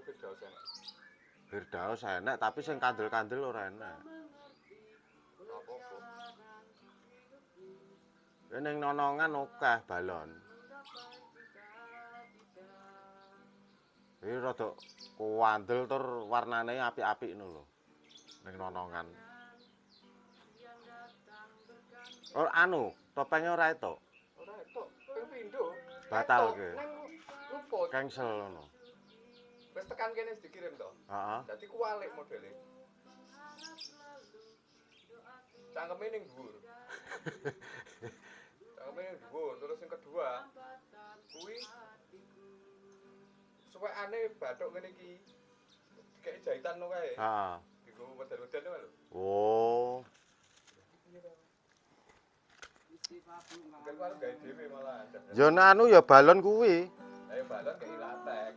Firdaus enak. Firdaus enak tapi sing kandel-kandel ora enak. Apa-apa. Ning nonongan akeh balon. Iki rada kuandel tur warnane apik-apik ngono lho. Ning nonongan. Oh anu, topengnya ora etok. Ora etok, ping pindho. Batal Etok, ke? nang luput. Cancel ngono. Wis tekan kene wis dikirim to. Heeh. Dadi kualik modele. Cangkeme ning dhuwur. Cangkeme ning dhuwur, terus yang kedua kuwi suwekane bathuk ngene iki. Kayak jahitan no kae. Heeh. Digo wedel-wedel lho. Oh. Kan karo gawe dhewe malah. Yo anu ya balon kuwi. Ayo balon kayak latek.